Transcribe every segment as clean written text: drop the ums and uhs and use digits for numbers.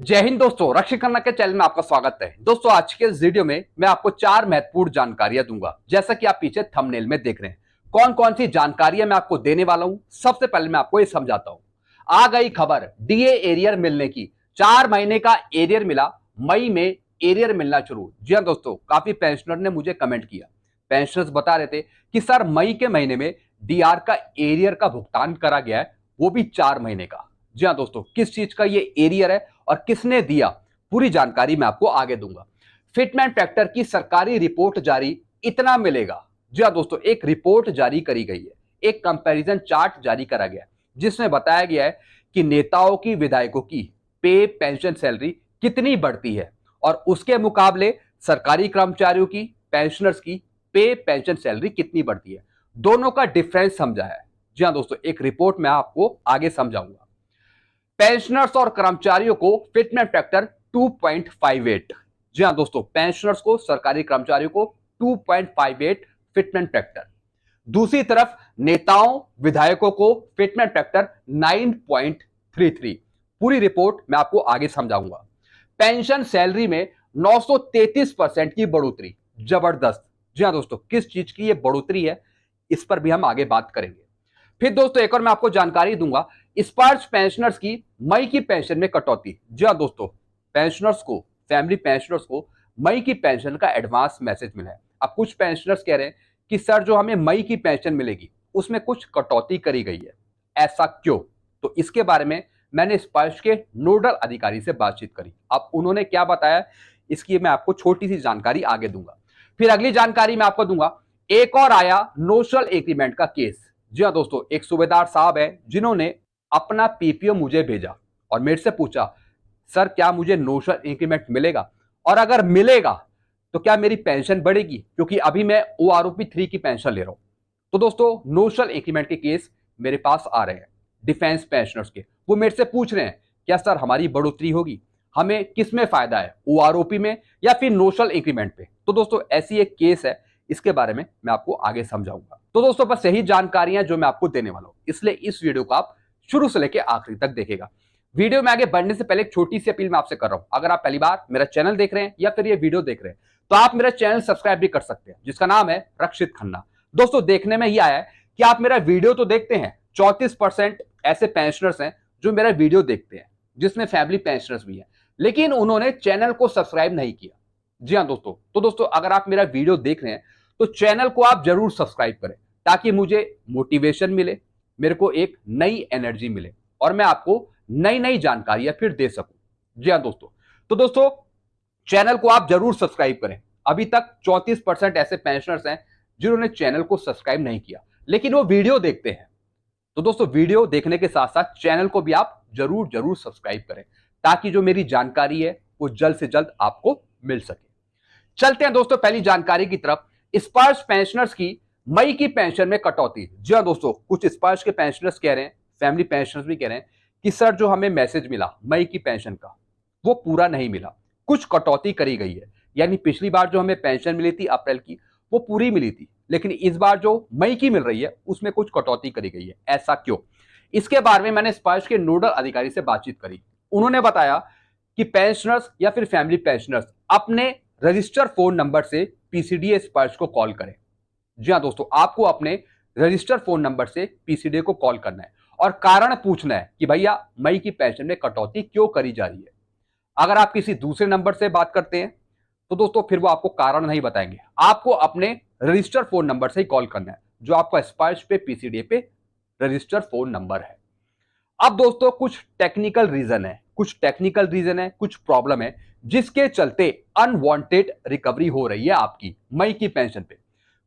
जय हिंद दोस्तों, रक्षित खन्ना के चैनल में आपका स्वागत है। दोस्तों, आज के इस वीडियो में मैं आपको 4 महत्वपूर्ण जानकारियां दूंगा। जैसा कि आप पीछे थंबनेल में देख रहे हैं, कौन कौन सी जानकारियां मैं आपको देने वाला हूं। सबसे पहले मैं आपको ये समझाता हूं। आ गई खबर डीए एरियर मिलने की। 4 महीने का एरियर मिला, मई में एरियर मिलना शुरू। जी हाँ दोस्तों, काफी पेंशनर ने मुझे कमेंट किया। पेंशनर्स बता रहे थे कि सर, मई के महीने में डीआर का एरियर का भुगतान करा गया है, वो भी 4 महीने का। जी हाँ दोस्तों, किस चीज का ये एरियर है और किसने दिया, पूरी जानकारी मैं आपको आगे दूंगा। फिटमेंट फैक्टर की सरकारी रिपोर्ट जारी, इतना मिलेगा। जी हाँ दोस्तों, एक रिपोर्ट जारी करी गई है, एक कंपैरिजन चार्ट जारी करा गया है, जिसमें बताया गया है कि नेताओं की, विधायकों की पे, पेंशन, सैलरी कितनी बढ़ती है और उसके मुकाबले सरकारी कर्मचारियों की, पेंशनर्स की पे, पेंशन, सैलरी कितनी बढ़ती है। दोनों का डिफरेंस समझाया है। जी हाँ दोस्तों, एक रिपोर्ट में आपको आगे समझाऊंगा। पेंशनर्स और कर्मचारियों को फिटमेंट फैक्टर 2.58। जी हाँ दोस्तों, पेंशनर्स को, सरकारी कर्मचारियों को 2.58 फिटमेंट फैक्टर। दूसरी तरफ नेताओं, विधायकों को फिटमेंट फैक्टर 9.33। पूरी रिपोर्ट मैं आपको आगे समझाऊंगा। पेंशन सैलरी में 933% की बढ़ोतरी, जबरदस्त। जी हाँ दोस्तों, किस चीज की ये बढ़ोतरी है, इस पर भी हम आगे बात करेंगे। फिर दोस्तों, एक और मैं आपको जानकारी दूंगा। स्पर्श पेंशनर्स की मई की पेंशन में कटौती। जी हाँ दोस्तों, पेंशनर्स को, फैमिली पेंशनर्स को मई की पेंशन का एडवांस मैसेज मिला है। अब कुछ पेंशनर्स कह रहे हैं कि सर, जो हमें मई की पेंशन मिलेगी उसमें कुछ कटौती करी गई है, ऐसा क्यों? तो इसके बारे में मैंने स्पर्श के नोडल अधिकारी से बातचीत करी। अब उन्होंने क्या बताया, इसकी मैं आपको छोटी सी जानकारी आगे दूंगा। फिर अगली जानकारी मैं आपको दूंगा। एक और आया नोशल एग्रीमेंट का केस। जी हाँ दोस्तों, एक सूबेदार साहब है जिन्होंने अपना पीपीओ मुझे भेजा और मेरे से पूछा, सर क्या मुझे नोशल इंक्रीमेंट मिलेगा, और अगर मिलेगा तो क्या मेरी पेंशन बढ़ेगी, क्योंकि अभी मैं ओआरओपी 3 की पेंशन ले रहा हूं। तो दोस्तों, नोशल इंक्रीमेंट के केस मेरे पास आ रहे हैं डिफेंस पेंशनर्स के। वो मेरे से पूछ रहे हैं, क्या सर हमारी बढ़ोतरी होगी, हमें किस में फायदा है, ओआरओपी में या फिर नोशल इंक्रीमेंट पे। तो दोस्तों, ऐसी एक केस है, इसके बारे में मैं आपको आगे समझाऊंगा। तो दोस्तों, बस यही जानकारियां जो मैं आपको देने वाला हूं, इसलिए इस वीडियो को आप शुरू से लेकर आखिरी तक देखेगा। वीडियो में आगे बढ़ने से पहले एक छोटी सी अपील मैं आपसे कर रहा हूं। अगर आप पहली बार मेरा चैनल देख रहे हैं या फिर ये वीडियो देख रहे हैं, तो आप मेरा चैनल सब्सक्राइब भी कर सकते हैं, जिसका नाम है रक्षित खन्ना। दोस्तों, देखने में ये आया है कि आप मेरा वीडियो तो देखते हैं, 34% ऐसे पेंशनर्स हैं जो मेरा वीडियो देखते हैं, जिसमें फैमिली पेंशनर्स भी हैं, लेकिन उन्होंने चैनल को सब्सक्राइब नहीं किया। जी हाँ दोस्तों, तो दोस्तों, अगर आप मेरा वीडियो देख रहे हैं तो चैनल को आप जरूर सब्सक्राइब करें, ताकि मुझे मोटिवेशन मिले, मेरे को एक नई एनर्जी मिले और मैं आपको नई नई जानकारियां फिर दे सकूं। जी हाँ दोस्तों, तो दोस्तों, चैनल को आप जरूर सब्सक्राइब करें। अभी तक 34% ऐसे पेंशनर्स हैं जिन्होंने चैनल को सब्सक्राइब नहीं किया, लेकिन वो वीडियो देखते हैं। तो दोस्तों, वीडियो देखने के साथ साथ चैनल को भी आप जरूर जरूर सब्सक्राइब करें, ताकि जो मेरी जानकारी है वो जल्द से जल्द आपको मिल सके। चलते हैं दोस्तों पहली जानकारी की तरफ। स्पर्श पेंशनर्स की मई की पेंशन में कटौती। जी हाँ दोस्तों, कुछ स्पर्श के पेंशनर्स कह रहे हैं, फैमिली पेंशनर्स भी कह रहे हैं कि सर, जो हमें मैसेज मिला मई की पेंशन का, वो पूरा नहीं मिला, कुछ कटौती करी गई है। यानी पिछली बार जो हमें पेंशन मिली थी अप्रैल की, वो पूरी मिली थी, लेकिन इस बार जो मई की मिल रही है उसमें कुछ कटौती करी गई है, ऐसा क्यों? इसके बारे में मैंने स्पर्श के नोडल अधिकारी से बातचीत करी। उन्होंने बताया कि पेंशनर्स या फिर फैमिली पेंशनर्स अपने रजिस्टर फोन नंबर से पीसीडीए स्पर्श को कॉल करें। जी हाँ दोस्तों, आपको अपने रजिस्टर फोन नंबर से पीसीडीए को कॉल करना है और कारण पूछना है कि भैया मई की पेंशन में कटौती क्यों करी जा रही है। अगर आप किसी दूसरे नंबर से बात करते हैं तो दोस्तों, फिर वो आपको कारण नहीं बताएंगे। आपको अपने रजिस्टर फोन नंबर से ही कॉल करना है, जो आपका स्पर्श पे, पीसीडीए पे रजिस्टर फोन नंबर है। अब दोस्तों, कुछ टेक्निकल रीजन है, कुछ प्रॉब्लम है, जिसके चलते अनवांटेड रिकवरी हो रही है आपकी मई की पेंशन पे।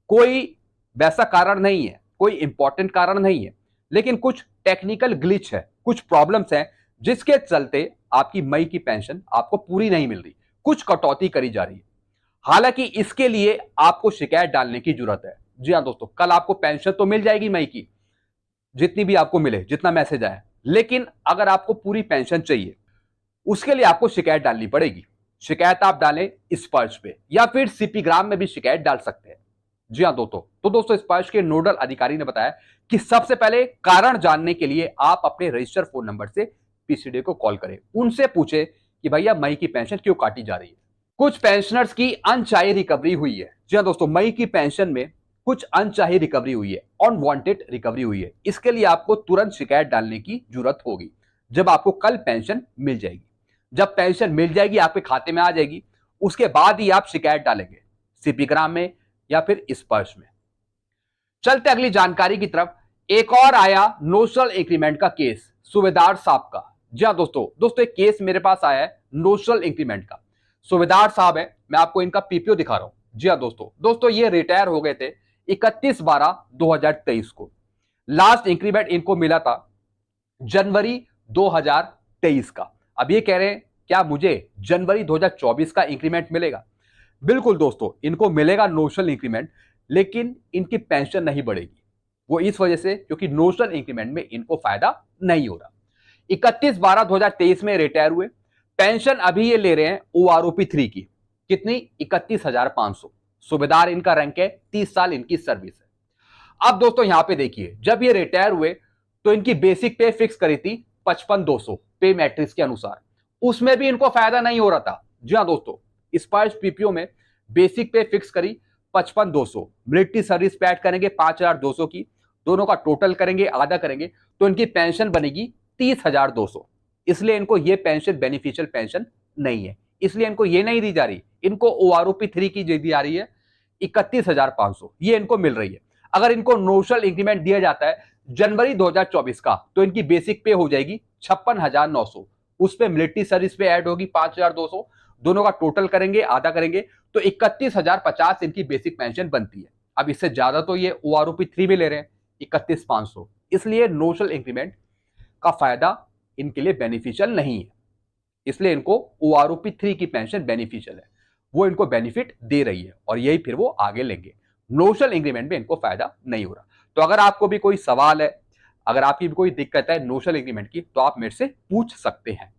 कोई वैसा कारण नहीं है, कोई इंपॉर्टेंट कारण नहीं है, लेकिन कुछ टेक्निकल ग्लिच है, कुछ प्रॉब्लम्स हैं, जिसके चलते आपकी मई की पेंशन आपको पूरी नहीं मिल रही, कुछ कटौती करी जा रही है। हालांकि इसके लिए आपको शिकायत डालने की जरूरत है। जी हाँ दोस्तों, कल आपको पेंशन तो मिल जाएगी मई की, जितनी भी आपको मिले, जितना मैसेज आया, लेकिन अगर आपको पूरी पेंशन चाहिए, उसके लिए आपको शिकायत डालनी पड़ेगी। शिकायत आप डालें स्पर्श पे या फिर सीपी ग्राम में भी शिकायत डाल सकते हैं। जी हाँ दोस्तों, तो दोस्तों, स्पर्श के नोडल अधिकारी ने बताया कि सबसे पहले कारण जानने के लिए आप अपने रजिस्टर फोन नंबर से पीसीडीए को कॉल करें, उनसे पूछे कि भैया मई की पेंशन क्यों काटी जा रही है। कुछ पेंशनर्स की अनचाही रिकवरी हुई है। जी हाँ दोस्तों, मई की पेंशन में कुछ अनचाही रिकवरी हुई है, अनवांटेड रिकवरी हुई है। इसके लिए आपको तुरंत शिकायत डालने की जरूरत होगी जब आपको कल पेंशन मिल जाएगी। जब पेंशन मिल जाएगी, आपके खाते में आ जाएगी, उसके बाद ही आप शिकायत डालेंगे सीपी ग्राम में या फिर स्पर्श में। चलते अगली जानकारी की तरफ। एक और आया नोशनल इंक्रीमेंट का केस सूबेदार साहब का। जी हाँ दोस्तों एक केस मेरे पास आया है नोशनल इंक्रीमेंट का। सूबेदार साहब है, मैं आपको इनका पीपीओ दिखा रहा हूं। जी हाँ दोस्तों ये रिटायर हो गए थे 31/12/2023 को। लास्ट इंक्रीमेंट इनको मिला था जनवरी 2023 का। अब ये कह रहे हैं क्या मुझे जनवरी 2024 का इंक्रीमेंट मिलेगा? बिल्कुल दोस्तों, इनको मिलेगा नोशनल इंक्रीमेंट, लेकिन इनकी पेंशन नहीं बढ़ेगी। वो इस वजह से क्योंकि नोशनल इंक्रीमेंट में इनको फायदा नहीं हो रहा। 31/12/2023 में रिटायर हुए। पेंशन अभी ये ले रहे हैं OROP 3 की। कितनी? 31,500। सूबेदार इनका रैंक है, 30 साल इनकी सर्विस है। अब दोस्तों यहां पे देखिए, जब ये रिटायर हुए तो इनकी बेसिक पे फिक्स करी थी 55,200 पे मैट्रिक्स के अनुसार। उसमें भी इनको फायदा नहीं हो रहा था। जी हाँ दोस्तों, स्पर्श पीपीओ में बेसिक पे फिक्स करी 55,200, मिलिट्री सर्विस पे ऐड करेंगे 5,200 की, दोनों का टोटल करेंगे, आधा करेंगे तो इनकी पेंशन बनेगी 30,200। इसलिए इनको ये पेंशन बेनिफिशियल पेंशन नहीं है, इसलिए इनको ये नहीं दी जा रही। इनको OROP 3 की दी जा रही है 31,500, ये इनको मिल रही है। अगर इनको नोशनल इंक्रीमेंट दिया जाता है जनवरी 2024 का तो इनकी बेसिक पे हो जाएगी 56,900, उस पे मिलिट्री सर्विस पे ऐड होगी 5,200, दोनों का टोटल करेंगे, आधा करेंगे तो 31,050 इनकी बेसिक पेंशन बनती है। अब इससे ज्यादा तो ये OROP 3 में ले रहे हैं 31,500, इसलिए नोशनल इंक्रीमेंट का फायदा इनके लिए बेनिफिशियल नहीं है। इसलिए इनको OROP 3 की पेंशन बेनिफिशियल है, वो इनको बेनिफिट दे रही है और यही फिर वो आगे लेंगे। नोशनल इंक्रीमेंट में इनको फायदा नहीं हो रहा। तो अगर आपको भी कोई सवाल है, अगर आपकी भी कोई दिक्कत है नोशनल इंक्रीमेंट की, तो आप मेरे से पूछ सकते हैं।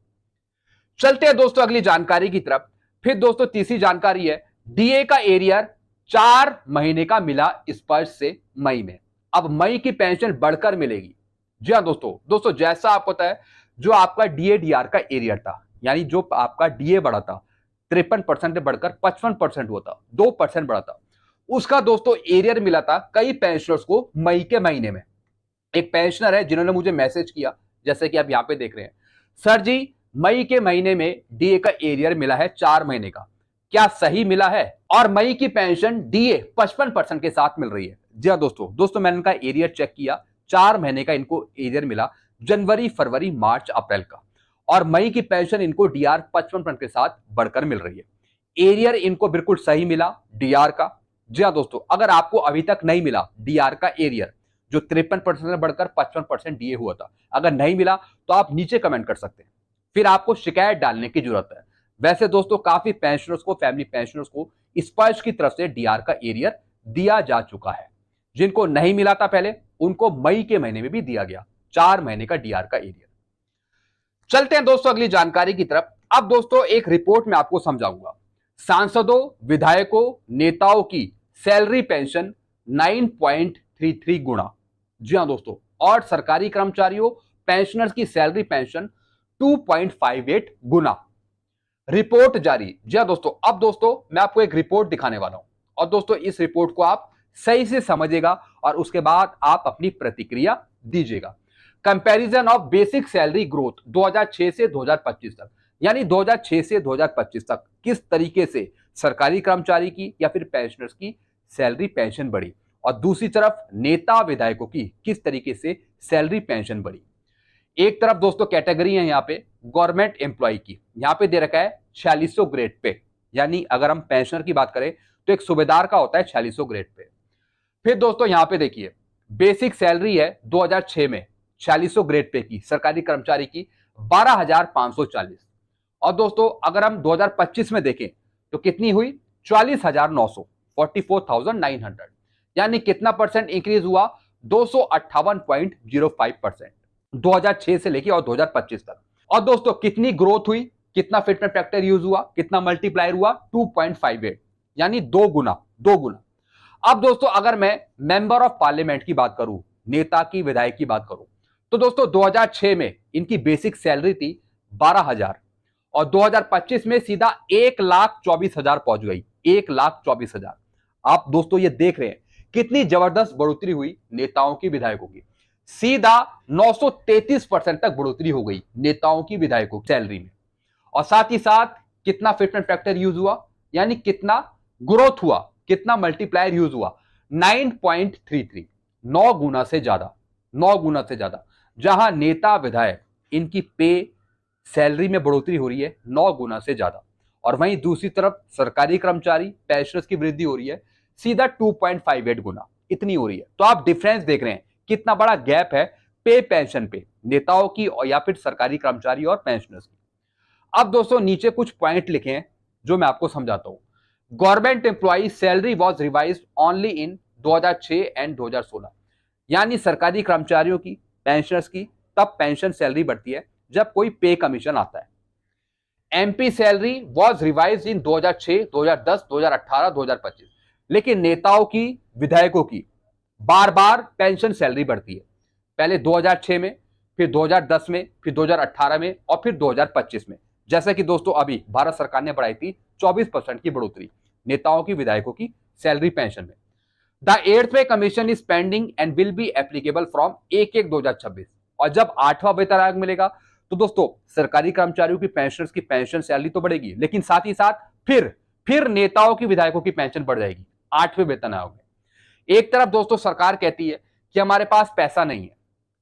चलते हैं दोस्तों अगली जानकारी की तरफ। फिर दोस्तों तीसरी जानकारी है डीए का एरियर 4 महीने का मिला स्पर्श से मई में। अब मई की पेंशन बढ़कर मिलेगी। जी हाँ दोस्तों जैसा आपको पता है, जो आपका डीए डीआर का एरियर था, यानी जो आपका डीए बढ़ा था 53% से बढ़कर 55% हुआ था, 2% बढ़ा था, उसका दोस्तों एरियर मिला था कई पेंशनर्स को मई के महीने में। एक पेंशनर है जिन्होंने मुझे मैसेज किया, जैसे कि आप यहां पे देख रहे हैं, सर जी मई के महीने में डीए का एरियर मिला है 4 महीने का, क्या सही मिला है? और मई की पेंशन डीए 55% के साथ मिल रही है। जी हाँ दोस्तों मैंने इनका एरियर चेक किया, 4 महीने का इनको एरियर मिला जनवरी, फरवरी, मार्च, अप्रैल का, और मई की पेंशन इनको डीआर 55% के साथ बढ़कर मिल रही है। एरियर इनको बिल्कुल सही मिला डीआर का। जी हाँ दोस्तों, अगर आपको अभी तक नहीं मिला डीआर का एरियर जो 53% से बढ़कर 55% डीए हुआ था, अगर नहीं मिला तो आप नीचे कमेंट कर सकते हैं, फिर आपको शिकायत डालने की जरूरत है। वैसे दोस्तों काफी पेंशनर्स को, फैमिली पेंशनर्स को स्पर्श की तरफ से डीआर का एरियर दिया जा चुका है। जिनको नहीं मिला था पहले, उनको मई के महीने में भी दिया गया 4 महीने का डीआर का एरियर। चलते हैं दोस्तों अगली जानकारी की तरफ। अब दोस्तों एक रिपोर्ट में आपको समझाऊंगा। सांसदों, विधायकों, नेताओं की सैलरी पेंशन 9.33 गुना। जी हां दोस्तों, और सरकारी कर्मचारियों, पेंशनर्स की सैलरी पेंशन 2.58 गुना। रिपोर्ट जारी। जी हां दोस्तों, अब दोस्तों मैं आपको एक रिपोर्ट दिखाने वाला हूं और दोस्तों इस रिपोर्ट को आप सही से समझिएगा और उसके बाद आप अपनी प्रतिक्रिया दीजिएगा। Comparison of basic salary growth 2006 से 2025 तक, यानी 2006 से 2025 तक किस तरीके से सरकारी कर्मचारी की या फिर पेंशनर्स की सैलरी पेंशन बढ़ी, और दूसरी तरफ नेता विधायकों की किस तरीके से सैलरी पेंशन बढ़ी। एक तरफ दोस्तों कैटेगरी है यहाँ पे गवर्नमेंट एम्प्लॉय की, यहाँ पे दे रखा है 4600 ग्रेड पे, यानी अगर हम पेंशनर की बात करें तो एक सूबेदार का होता है 4600 ग्रेड पे। फिर दोस्तों यहाँ पे देखिए बेसिक सैलरी है 2006 में 4600 ग्रेड पे की सरकारी कर्मचारी की 12,540, और दोस्तों अगर हम 2025 में देखें तो कितनी हुई 44,900, 44,900, यानी कितना परसेंट इंक्रीज हुआ 258.05% 2006 से लेके और 2025 तक। और दोस्तों कितनी ग्रोथ हुई, कितना फिटमेंट फैक्टर यूज हुआ, कितना मल्टीप्लायर हुआ 2.58, यानी 2 गुना। अब दोस्तों अगर मैं मेंबर ऑफ पार्लियामेंट की बात करूं, नेता की, विधायक की बात करूं, तो दोस्तों 2006 में इनकी बेसिक सैलरी थी 12,000 और 2025 में सीधा 1,24,000 पहुंच गई, 1,24,000। आप दोस्तों ये देख रहे हैं कितनी जबरदस्त बढ़ोतरी हुई नेताओं की, विधायकों की। सीधा 933% तक बढ़ोतरी हो गई नेताओं की, विधायकों की सैलरी में। और साथ ही साथ कितना फिटमेंट फैक्टर यूज हुआ, यानी कितना ग्रोथ हुआ, कितना मल्टीप्लायर यूज हुआ, 9.33, 9 गुना से ज्यादा, 9 गुना से ज्यादा। जहां नेता विधायक इनकी पे सैलरी में बढ़ोतरी हो रही है 9 गुना से ज्यादा, और वहीं दूसरी तरफ सरकारी कर्मचारी पेंशनर्स की वृद्धि हो रही है सीधा 2.58 गुना, इतनी हो रही है। तो आप डिफरेंस देख रहे हैं कितना बड़ा गैप है पे पेंशन पे, नेताओं की और या फिर सरकारी कर्मचारी और पेंशनर्स की। अब दोस्तों नीचे कुछ पॉइंट लिखे हैं जो मैं आपको समझाता हूं। Government employee salary was revised only in 2006 and 2016, यानी सरकारी कर्मचारियों की, पेंशनर्स की तब पेंशन सैलरी बढ़ती है जब कोई पे कमीशन आता है। एमपी सैलरी वॉज रिवाइज्ड इन 2006, 2010, 2018, 2025, लेकिन नेताओं की, विधायकों की बार बार पेंशन सैलरी बढ़ती है। पहले 2006 में, फिर 2010 में, फिर 2018 में और फिर 2025 में। जैसे कि दोस्तों अभी भारत सरकार ने बढ़ाई थी 24% की बढ़ोतरी नेताओं की, विधायकों की सैलरी पेंशन में। द 8th पे commission is pending and will be applicable from 1/1/2026। और जब 8वां वेतन आयोग मिलेगा तो दोस्तों सरकारी कर्मचारियों की, पेंशनर्स की पेंशन सैलरी तो बढ़ेगी, लेकिन साथ ही साथ फिर नेताओं की, विधायकों की पेंशन बढ़ जाएगी 8वें वेतन आयोग में। एक तरफ दोस्तों सरकार कहती है कि हमारे पास पैसा नहीं है,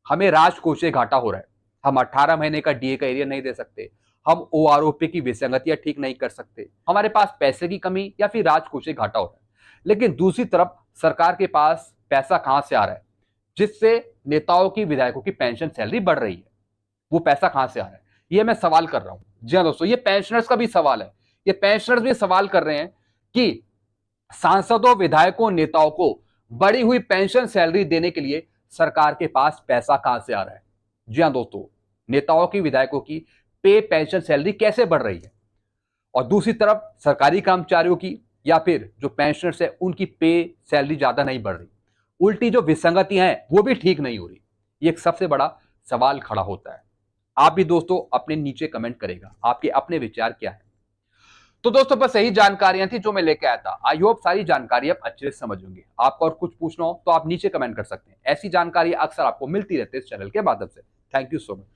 हमें राजकोषीय घाटा हो रहा है, हम 18 महीने का डीए का एरिया नहीं दे सकते, हम ओआरओपी की विसंगतियां ठीक नहीं कर सकते, हमारे पास पैसे की कमी या फिर राजकोषीय घाटा हो रहा है। लेकिन दूसरी तरफ सरकार के पास पैसा कहां से आ रहा है जिससे नेताओं की, विधायकों की पेंशन सैलरी बढ़ रही है? वो पैसा कहां से आ रहा है, ये मैं सवाल कर रहा हूं। जी हाँ दोस्तों, ये पेंशनर्स का भी सवाल है। ये पेंशनर्स भी सवाल कर रहे हैं कि सांसदों, विधायकों, नेताओं को बढ़ी हुई पेंशन सैलरी देने के लिए सरकार के पास पैसा कहां से आ रहा है। जी हाँ दोस्तों, नेताओं की, विधायकों की पे पेंशन सैलरी कैसे बढ़ रही है, और दूसरी तरफ सरकारी कर्मचारियों की या फिर जो पेंशनर्स है उनकी पे सैलरी ज्यादा नहीं बढ़ रही, उल्टी जो विसंगतियां हैं वो भी ठीक नहीं हो रही। ये एक सबसे बड़ा सवाल खड़ा होता है। आप भी दोस्तों अपने नीचे कमेंट करेगा, आपके अपने विचार क्या है। तो दोस्तों बस यही जानकारियां थी जो मैं लेके आया था। आई होप सारी जानकारी आप अच्छे से समझ होंगे। आपको और कुछ पूछना हो तो आप नीचे कमेंट कर सकते हैं। ऐसी जानकारी अक्सर आपको मिलती रहती है इस चैनल के माध्यम से। Thank you so much.